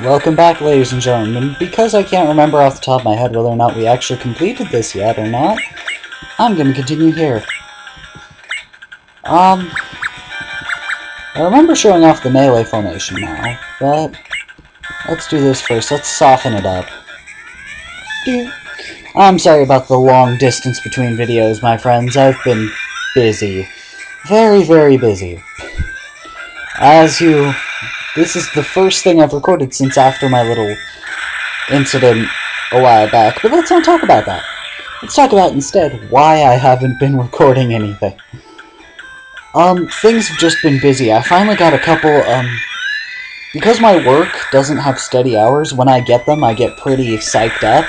Welcome back, ladies and gentlemen. Because I can't remember off the top of my head whether or not we actually completed this yet or not, I'm going to continue here. I remember showing off the melee formation now, but let's do this first. Let's soften it up. I'm sorry about the long distance between videos, my friends. I've been busy. Very, very busy. This is the first thing I've recorded since after my little incident a while back, but let's not talk about that. Let's talk about instead why I haven't been recording anything. Things have just been busy. I finally got a couple, because my work doesn't have steady hours, when I get them, I get pretty psyched up.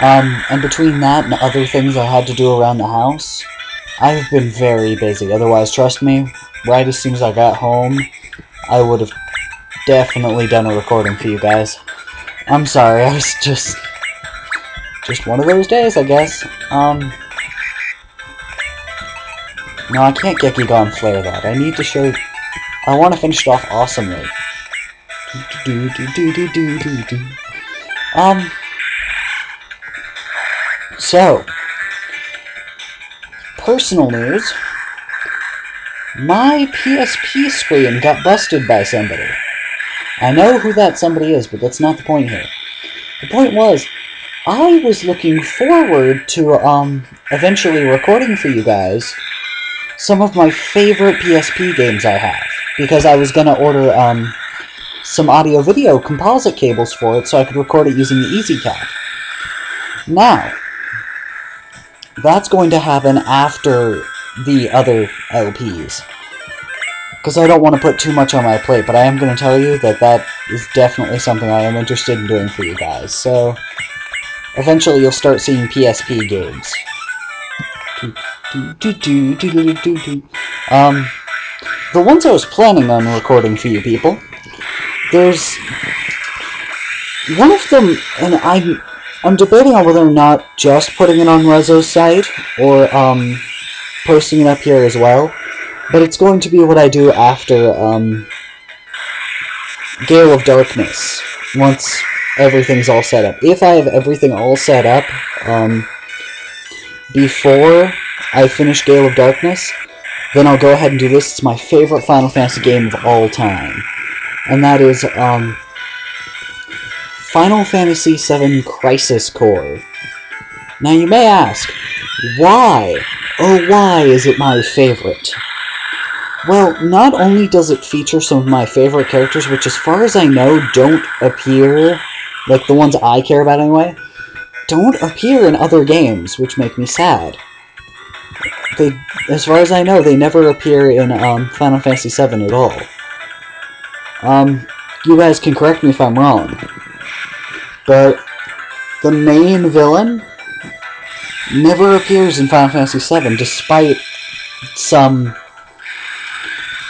And between that and other things I had to do around the house, I've been very busy. Otherwise, trust me, right as soon as I got home, I would have definitely done a recording for you guys. I'm sorry, I was just one of those days, I guess. No, I can't Gekigon Flare that. I need to show... I want to finish it off awesomely. So, personal news. My PSP screen got busted by somebody. I know who that somebody is, but that's not the point here. The point was, I was looking forward to, eventually recording for you guys some of my favorite PSP games I have, because I was gonna order, some audio-video composite cables for it so I could record it using the EasyCap. Now, that's going to happen after the other LPs, because I don't want to put too much on my plate, but I am going to tell you that that is definitely something I am interested in doing for you guys. So, eventually you'll start seeing PSP games. The ones I was planning on recording for you people, there's one of them, and I'm debating on whether or not just putting it on Rezo's site, or, posting it up here as well. But it's going to be what I do after, Gale of Darkness, once everything's all set up. If I have everything all set up, before I finish Gale of Darkness, then I'll go ahead and do this. It's my favorite Final Fantasy game of all time. And that is, Final Fantasy VII Crisis Core. Now you may ask, why? Oh, why is it my favorite? Well, not only does it feature some of my favorite characters, which as far as I know don't appear, like the ones I care about anyway, don't appear in other games, which make me sad. As far as I know, they never appear in Final Fantasy VII at all. You guys can correct me if I'm wrong, but the main villain never appears in Final Fantasy VII, despite some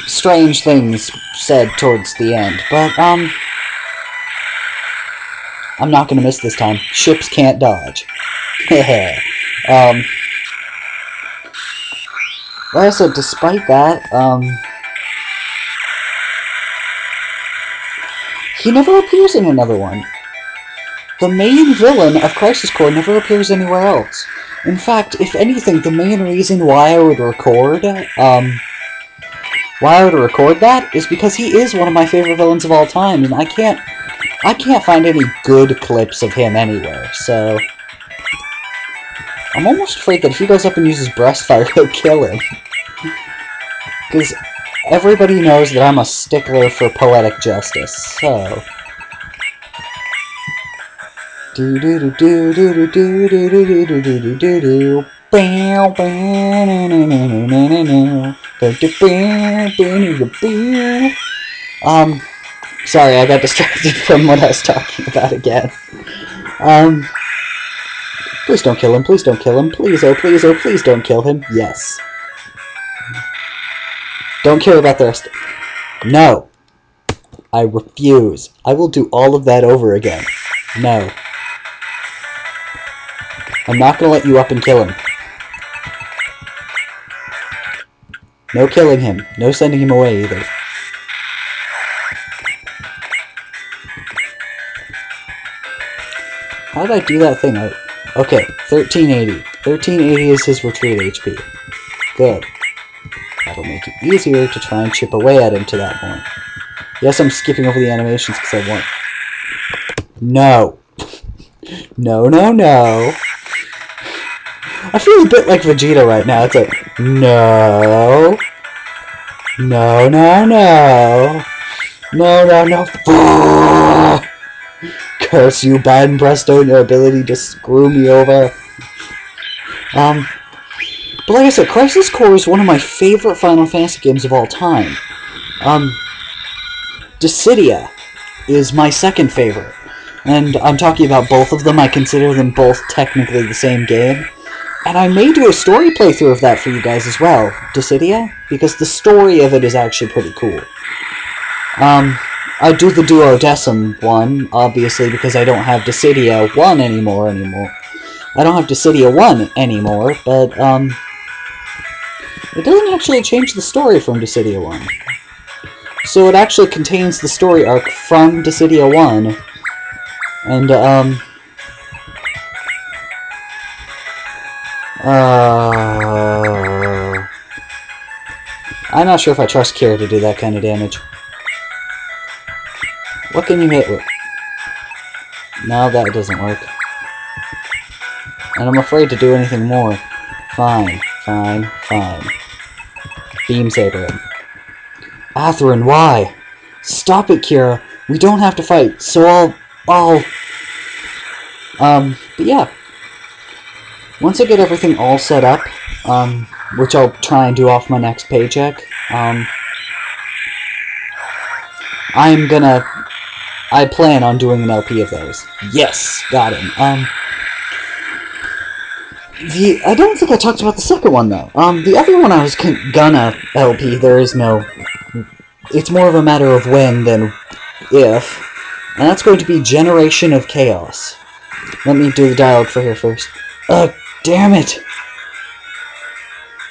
strange things said towards the end. But, I'm not gonna miss this time. Ships can't dodge. Like I said, despite that, he never appears in another one. The main villain of Crisis Core never appears anywhere else. In fact, if anything, the main reason why I would record, that is because he is one of my favorite villains of all time, and I can't find any good clips of him anywhere, so I'm almost afraid that if he goes up and uses Breastfire, he'll kill him. Because everybody knows that I'm a stickler for poetic justice, so... Sorry, I got distracted from what I was talking about again. Please don't kill him, please don't kill him, please, oh please don't kill him, yes. Don't care about the rest. No. I refuse. I will do all of that over again. No. I'm not gonna let you up and kill him. No killing him. No sending him away either. How did I do that thing? Okay, 1380. 1380 is his retreat HP. Good. That'll make it easier to try and chip away at him to that point. Yes, I'm skipping over the animations because I want... No. No, no, no. I feel a bit like Vegeta right now. It's like, no. No, no, no. No, no, no. Curse you, Bad and Presto, and your ability to screw me over. But like I said, Crisis Core is one of my favorite Final Fantasy games of all time. Dissidia is my second favorite. And I'm talking about both of them. I consider them both technically the same game. And I may do a story playthrough of that for you guys as well, Dissidia, because the story of it is actually pretty cool. I do the Duodecim one, obviously, because I don't have Dissidia 1 anymore. I don't have Dissidia 1 anymore, but, it doesn't actually change the story from Dissidia 1. So it actually contains the story arc from Dissidia 1, and, I'm not sure if I trust Kira to do that kind of damage. What can you hit with? No, that doesn't work. And I'm afraid to do anything more. Fine, fine, fine. Beam Saber him. Atherin, why? Stop it, Kira. We don't have to fight, so but yeah. Once I get everything all set up, which I'll try and do off my next paycheck, I plan on doing an LP of those. Yes! Got him. I don't think I talked about the second one, though. The other one I was gonna LP, there is no... It's more of a matter of when than if. And that's going to be Generation of Chaos. Let me do the dialogue for here first. Damn it!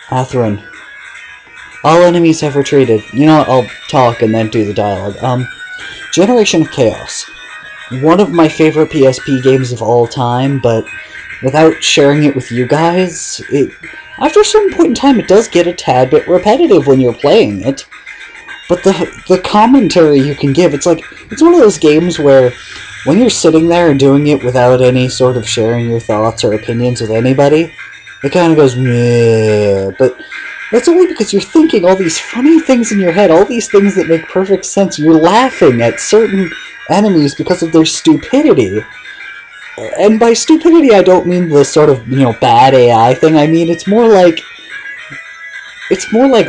Atherin. All enemies have retreated. You know what, I'll talk and then do the dialogue. Generation of Chaos. One of my favorite PSP games of all time, but without sharing it with you guys, after a certain point in time it does get a tad bit repetitive when you're playing it. But the commentary you can give, it's one of those games where when you're sitting there and doing it without any sort of sharing your thoughts or opinions with anybody, it kind of goes, meh. But that's only because you're thinking all these funny things in your head, all these things that make perfect sense. You're laughing at certain enemies because of their stupidity. And by stupidity, I don't mean the sort of, bad AI thing. I mean, it's more like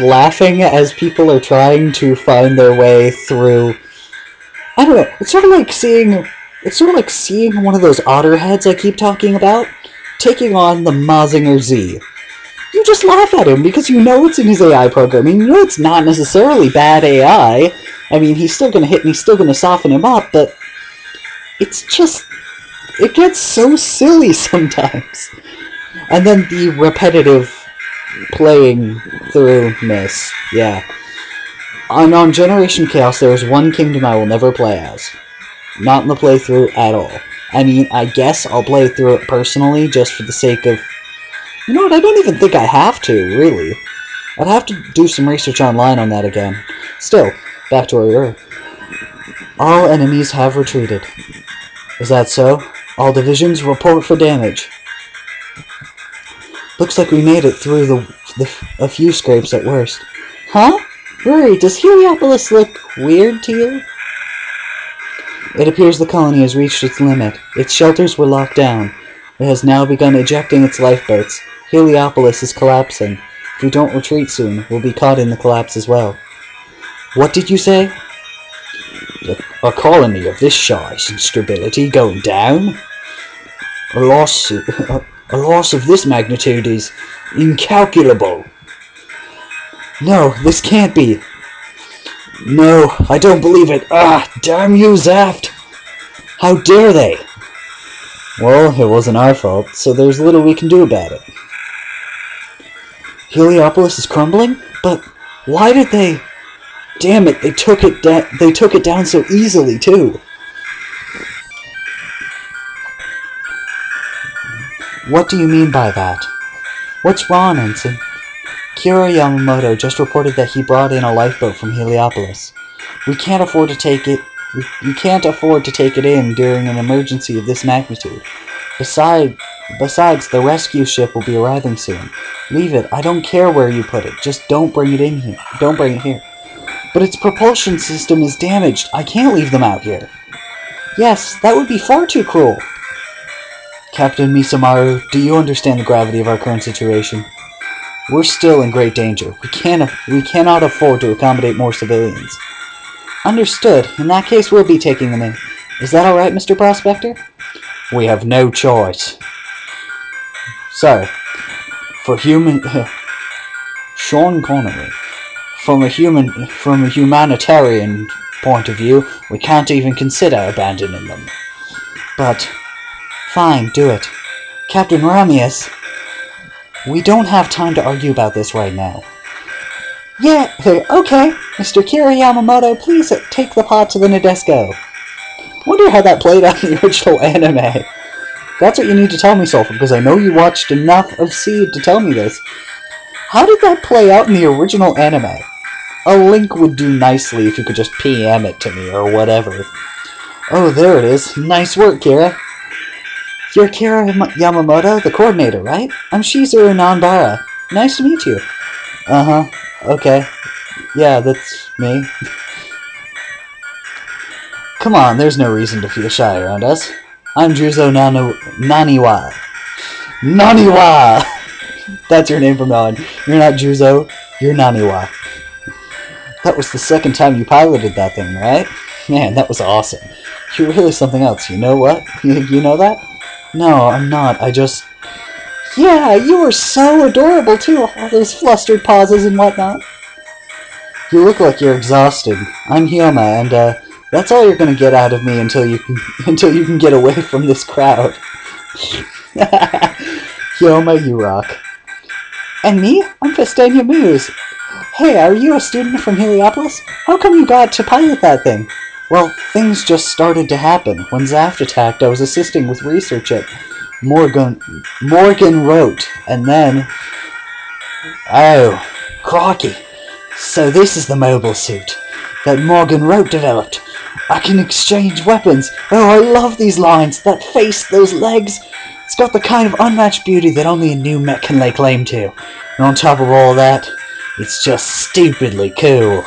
laughing as people are trying to find their way through. I don't know. It's sort of like seeing one of those otter heads I keep talking about taking on the Mazinger Z. You just laugh at him because you know it's in his AI programming. You know it's not necessarily bad AI. I mean, he's still going to hit and he's still going to soften him up, but it's just... It gets so silly sometimes. And then the repetitive playing through-ness. Yeah. And on Generation Chaos, there is one kingdom I will never play as. Not in the playthrough at all. I mean, I guess I'll play through it personally, just for the sake of... You know what, I don't even think I have to, really. I'd have to do some research online on that again. Still, back to where we were. All enemies have retreated. Is that so? All divisions report for damage. Looks like we made it through a few scrapes at worst. Huh? Hurry, does Heliopolis look weird to you? It appears the colony has reached its limit. Its shelters were locked down. It has now begun ejecting its lifeboats. Heliopolis is collapsing. If we don't retreat soon, we'll be caught in the collapse as well. What did you say? A colony of this size and stability going down? A loss of this magnitude is incalculable. No, this can't be. No, I don't believe it. Ah, damn you, Zaft! How dare they? Well, it wasn't our fault, so there's little we can do about it. Heliopolis is crumbling? But why did they... Damn it, they took it down so easily, too. What do you mean by that? What's wrong, Ensign? Kira Yamamoto just reported that he brought in a lifeboat from Heliopolis. We can't afford to take it. We can't afford to take it in during an emergency of this magnitude. Besides, the rescue ship will be arriving soon. Leave it. I don't care where you put it. Just don't bring it in here. Don't bring it here. But its propulsion system is damaged. I can't leave them out here. Yes, that would be far too cruel. Captain Misamaru, do you understand the gravity of our current situation? We're still in great danger. We cannot afford to accommodate more civilians. Understood. In that case, we'll be taking them in. Is that alright, Mr. Prospector? We have no choice. Sorry. Sean Connery. From a humanitarian point of view, we can't even consider abandoning them. But, fine, do it. Captain Ramius, we don't have time to argue about this right now. Yeah, okay. Mr. Kira Yamamoto, please take the pod to the Nadesco. Wonder how that played out in the original anime. That's what you need to tell me, Sulfur, because I know you watched enough of Seed to tell me this. How did that play out in the original anime? A link would do nicely if you could just PM it to me, or whatever. Oh, there it is. Nice work, Kira. You're Kira Yamamoto, the coordinator, right? I'm Shizuru Nanbara. Nice to meet you. Uh-huh. Okay. Yeah, that's me. Come on, there's no reason to feel shy around us. I'm Juzo Naniwa. Naniwa! That's your name from now on. You're not Juzo, you're Naniwa. That was the second time you piloted that thing, right? Man, that was awesome. You're really something else, you know what? You know that? No, I'm not. I just... Yeah, you were so adorable, too. All those flustered pauses and whatnot. You look like you're exhausted. I'm Hyoma, and, that's all you're gonna get out of me until you can get away from this crowd. Hyoma, you rock. And me? I'm Festania Muse. Hey, are you a student from Heliopolis? How come you got to pilot that thing? Well, things just started to happen. When Zaft attacked, I was assisting with research at Morgan wrote, and then... Oh, crocky. So this is the mobile suit that Morgan wrote developed. I can exchange weapons. Oh, I love these lines. That face, those legs. It's got the kind of unmatched beauty that only a new mech can lay claim to. And on top of all that, it's just stupidly cool.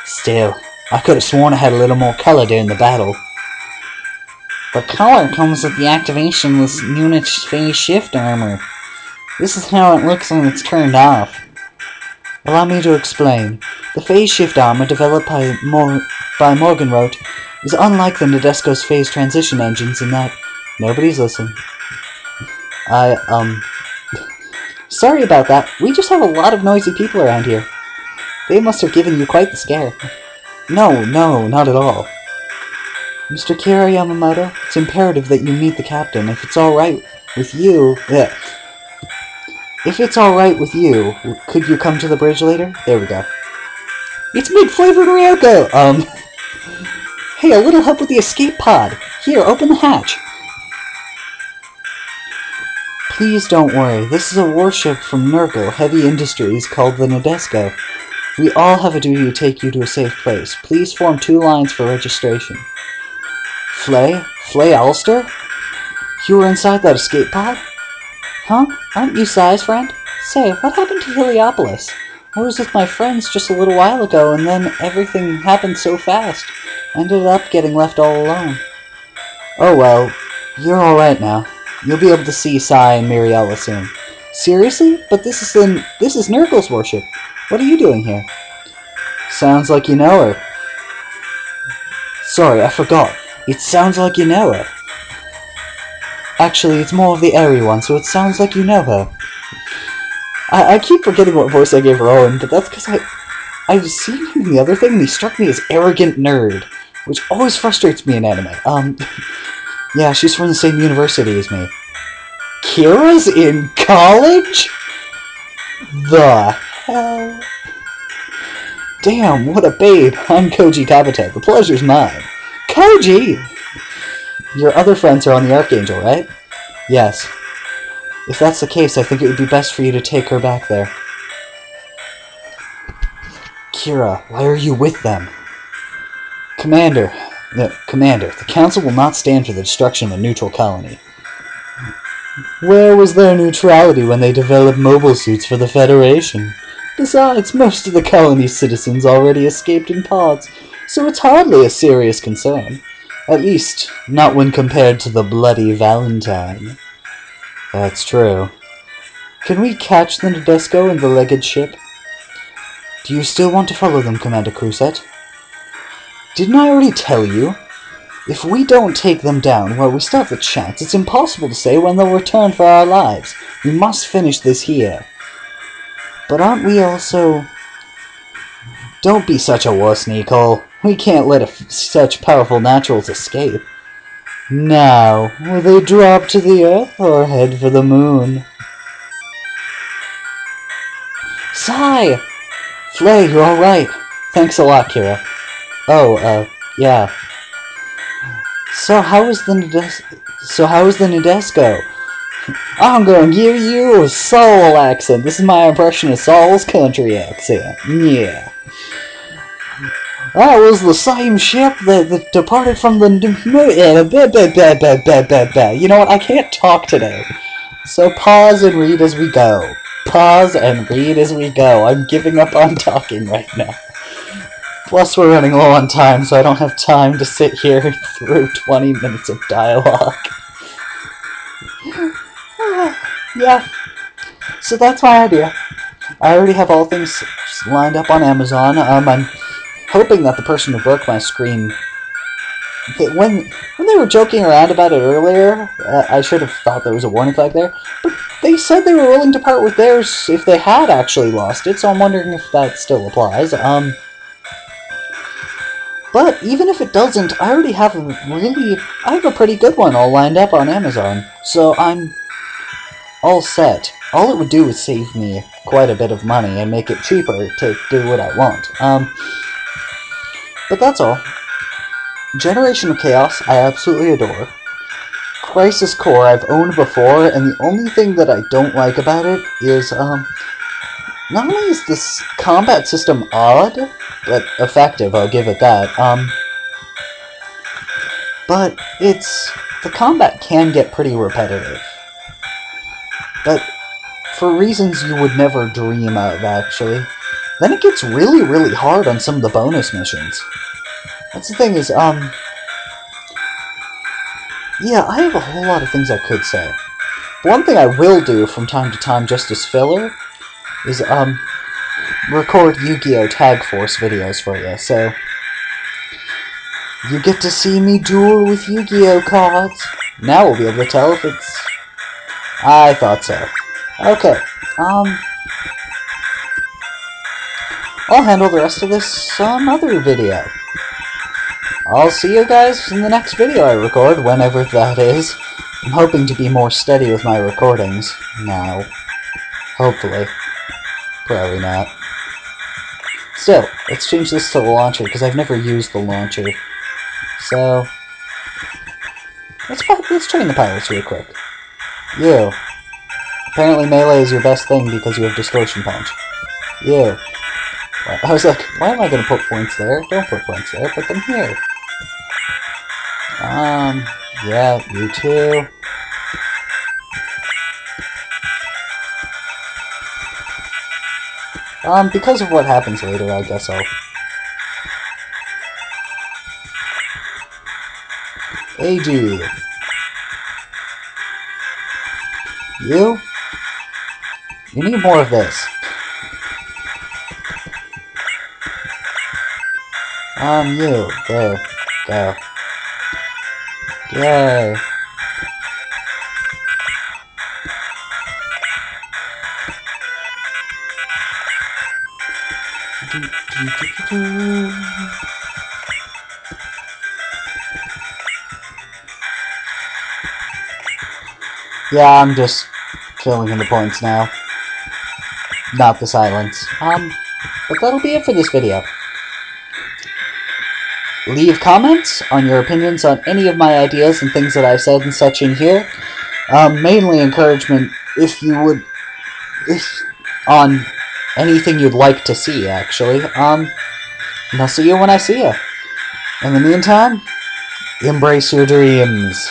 Still, I could have sworn I had a little more color during the battle. The color comes with the activation of this unit's phase shift armor. This is how it looks when it's turned off. Allow me to explain. The phase shift armor developed by Morgan wrote is unlike the Nadesco's phase transition engines in that... Nobody's listening. Sorry about that. We just have a lot of noisy people around here. They must have given you quite the scare. No, not at all. Mr. Kira Yamamoto, it's imperative that you meet the captain. If it's alright with you... If it's alright with you, could you come to the bridge later? There we go. It's mid-flavored Ryoko! Hey, a little help with the escape pod. Here, open the hatch. Please don't worry. This is a warship from Nurgle Heavy Industries called the Nadesco. We all have a duty to take you to a safe place. Please form 2 lines for registration. Flay Ulster? You were inside that escape pod? Huh? Aren't you Sai's friend? Say, what happened to Heliopolis? I was with my friends just a little while ago, and then everything happened so fast. I ended up getting left all alone. Oh well, you're alright now. You'll be able to see Sai and Miriella soon. Seriously? But this is Nurgle's worship. What are you doing here? Sounds like you know her. Sorry, I forgot. It sounds like you know her. Actually, it's more of the airy one, so it sounds like you know her. I keep forgetting what voice I gave Rowan, but that's because I've seen him in the other thing, and he struck me as arrogant nerd, which always frustrates me in anime. Yeah, she's from the same university as me. Kira's in college? The hell? Damn, what a babe. I'm Koji Kabata. The pleasure's mine. Koji! Your other friends are on the Archangel, right? Yes. If that's the case, I think it would be best for you to take her back there. Kira, why are you with them? Commander, the Council will not stand for the destruction of a neutral colony. Where was their neutrality when they developed mobile suits for the Federation? Besides, most of the colony's citizens already escaped in pods, so it's hardly a serious concern. At least, not when compared to the bloody Valentine. That's true. Can we catch the Nadesco and the Legged ship? Do you still want to follow them, Commander Crusette? Didn't I already tell you? If we don't take them down while we still have the chance, it's impossible to say when they'll return for our lives. We must finish this here. But aren't we also... Don't be such a wuss, Nicole. We can't let such powerful naturals escape. Now, will they drop to the Earth or head for the Moon? Sigh! Flay, you're alright. Thanks a lot, Kira. Oh, yeah. So how is the Nadesco? I'm gonna give you a Seoul accent. This is my impression of Seoul's country accent. Yeah. That was the same ship that departed from the... You know what? I can't talk today. So pause and read as we go. Pause and read as we go. I'm giving up on talking right now. Plus, we're running low on time, so I don't have time to sit here through 20 minutes of dialogue. Yeah. So that's my idea. I already have all things lined up on Amazon. I'm hoping that the person who broke my screen... When they were joking around about it earlier, I should have thought there was a warning flag there, but they said they were willing to part with theirs if they had actually lost it, so I'm wondering if that still applies. But even if it doesn't, I already have I have a pretty good one all lined up on Amazon, so I'm all set. All it would do is save me quite a bit of money and make it cheaper to do what I want. But that's all. Generation of Chaos, I absolutely adore. Crisis Core, I've owned before, and the only thing that I don't like about it is, not only is this combat system odd, but effective, I'll give it that, but the combat can get pretty repetitive. But for reasons you would never dream of, actually. Then it gets really, really hard on some of the bonus missions. That's the thing is, yeah, I have a whole lot of things I could say. But one thing I will do from time to time, just as filler, is, record Yu-Gi-Oh! Tag Force videos for you, so... You get to see me duel with Yu-Gi-Oh! Cards. Now we'll be able to tell if it's... I thought so. Okay, I'll handle the rest of this some other video. I'll see you guys in the next video I record, whenever that is. I'm hoping to be more steady with my recordings now. Hopefully. Probably not. Still, let's change this to the launcher, because I've never used the launcher. So... Let's train the pilots real quick. You. Apparently melee is your best thing because you have Distortion Punch. You. I was like, why am I going to put points there? Don't put points there, put them here. Yeah, you too. Because of what happens later, I guess I'll... AG. You? You need more of this. You. There. Go. Yay. Yeah, I'm just filling in the points now. Not the silence. But that'll be it for this video. Leave comments on your opinions on any of my ideas and things that I've said and such in here. Mainly encouragement if you would, on anything you'd like to see, actually. And I'll see you when I see you. In the meantime, embrace your dreams.